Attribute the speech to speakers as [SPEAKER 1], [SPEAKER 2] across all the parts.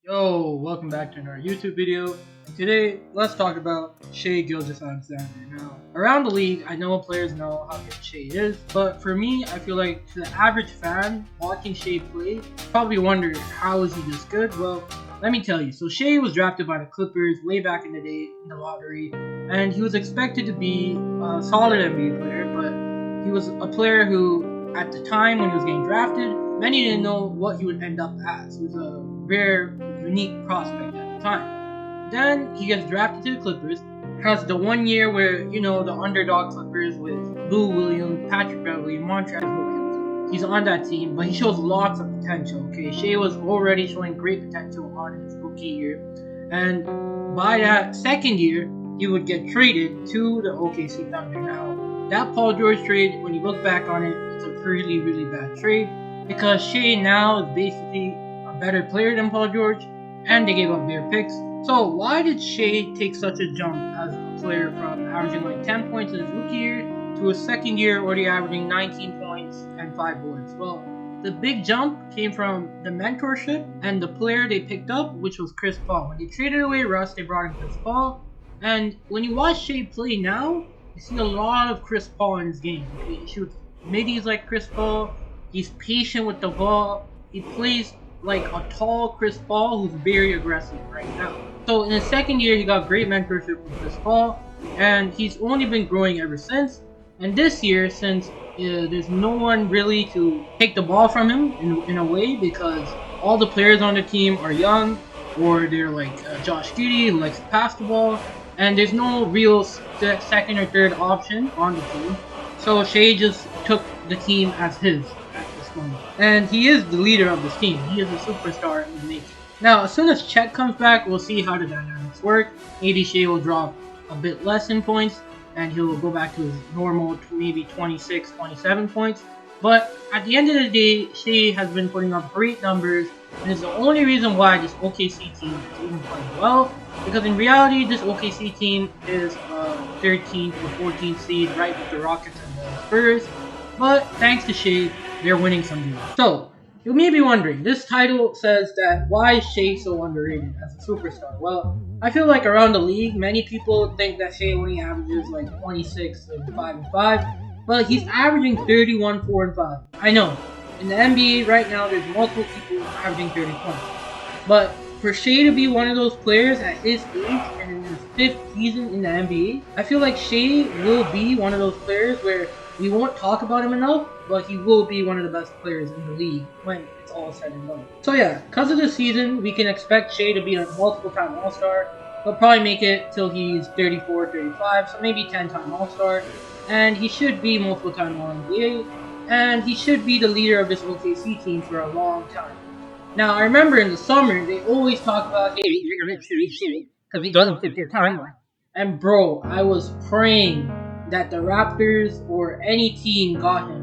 [SPEAKER 1] Yo, welcome back to another YouTube video. And today, let's talk about Shai Gilgeous-Alexander. Now, around the league, I know players know how good Shai is, but for me, I feel like to the average fan watching Shai play, probably wonder how is he this good? Well, let me tell you. So Shai was drafted by the Clippers way back in the day in the lottery, and he was expected to be a solid NBA player, but he was a player who, at the time when he was getting drafted, many didn't know what he would end up as. He was a rare, unique prospect at the time. Then he gets drafted to the Clippers, has the 1 year where, the underdog Clippers with Lou Williams, Patrick Beverley, Montrezl Williams. He's on that team, but he shows lots of potential. Okay, Shai was already showing great potential on his rookie year. And by that second year, he would get traded to the OKC Thunder. Now, that Paul George trade, when you look back on it, it's a really, really bad trade because Shai now is basically a better player than Paul George, and they gave up their picks. So why did Shai take such a jump as a player from averaging like 10 points in his rookie year to his second year already averaging 19 points and 5 boards? Well, the big jump came from the mentorship and the player they picked up, which was Chris Paul. When they traded away Russ, they brought in Chris Paul. And when you watch Shai play now, you see a lot of Chris Paul in his game. He shoots middies like Chris Paul. He's patient with the ball. He plays like a tall Chris Paul who's very aggressive right now. So in his second year, he got great mentorship with Chris Paul, and he's only been growing ever since. And this year, since there's no one really to take the ball from him in a way, because all the players on the team are young, or they're like Josh Giddey who likes to pass the ball, and there's no real second or third option on the team. So Shai just took the team as his. And he is the leader of this team. He is a superstar in the making. Now, as soon as Chet comes back, we'll see how the dynamics work. Maybe Shai will drop a bit less in points, and he'll go back to his normal, maybe 26, 27 points. But at the end of the day, Shai has been putting up great numbers, and it's the only reason why this OKC team is even playing well. Because in reality, this OKC team is a 13th or 14th seed, right with the Rockets and the Spurs. But thanks to Shai, they're winning some games. So, you may be wondering, this title says that why is Shai so underrated as a superstar? Well, I feel like around the league, many people think that Shai only averages like 26 and 5 and 5, but he's averaging 31, 4 and 5. I know, in the NBA right now, there's multiple people averaging 30 points. But for Shai to be one of those players at his age and in his 5th season in the NBA, I feel like Shai will be one of those players where we won't talk about him enough, but he will be one of the best players in the league when it's all said and done. So yeah, because of this season, we can expect Shai to be a multiple-time All-Star. He'll probably make it till he's 34, 35, so maybe 10-time All-Star. And he should be multiple-time All-NBA. And he should be the leader of this OKC team for a long time. Now, I remember in the summer, they always talk about, hey, you're going to Shai because he doesn't fit their timeline. And bro, I was praying that the Raptors or any team got him.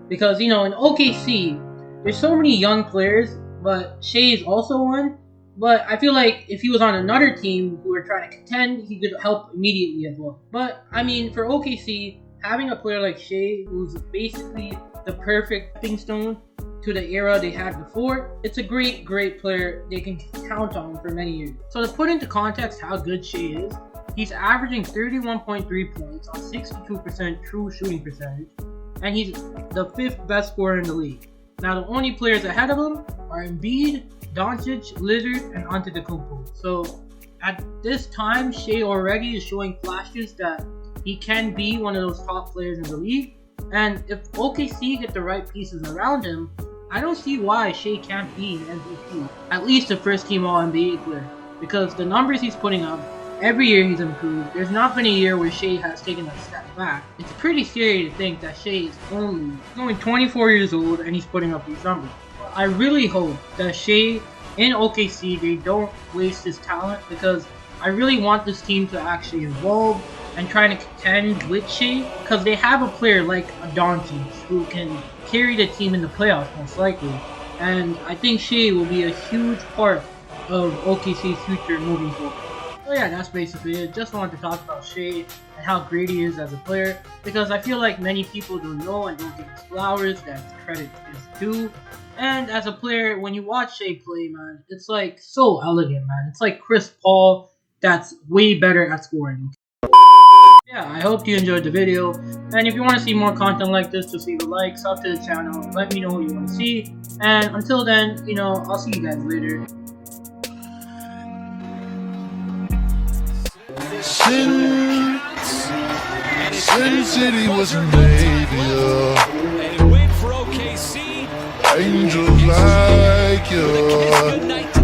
[SPEAKER 1] Because, in OKC, there's so many young players, but Shai is also one. But I feel like if he was on another team who were trying to contend, he could help immediately as well. But, for OKC, having a player like Shai, who's basically the perfect stepping stone to the era they had before, it's a great, great player they can count on for many years. So to put into context how good Shai is, he's averaging 31.3 points on 62% true shooting percentage, and he's the 5th best scorer in the league. Now, the only players ahead of him are Embiid, Doncic, Lillard, and Antetokounmpo. So, at this time, Shai already is showing flashes that he can be one of those top players in the league. And if OKC get the right pieces around him, I don't see why Shai can't be an MVP. At least a first-team All-NBA player. Because the numbers he's putting up, every year he's improved. There's not been a year where Shai has taken a step back. It's pretty scary to think that Shai is only 24 years old and he's putting up these numbers. I really hope that Shai in OKC, they don't waste his talent, because I really want this team to actually evolve and try to contend with Shai, because they have a player like a Doncic who can carry the team in the playoffs most likely. And I think Shai will be a huge part of OKC's future moving forward. So yeah, that's basically it. Just wanted to talk about Shai and how great he is as a player, because I feel like many people don't know and don't give his flowers that credit is due. And as a player, when you watch Shai play, man, it's like so elegant, man. It's like Chris Paul that's way better at scoring. Yeah, I hope you enjoyed the video. And if you want to see more content like this, just leave a like, sub to the channel, let me know what you want to see. And until then, I'll see you guys later.
[SPEAKER 2] Sin City was made, yeah.
[SPEAKER 3] And he went for OKC.
[SPEAKER 2] Angels like you.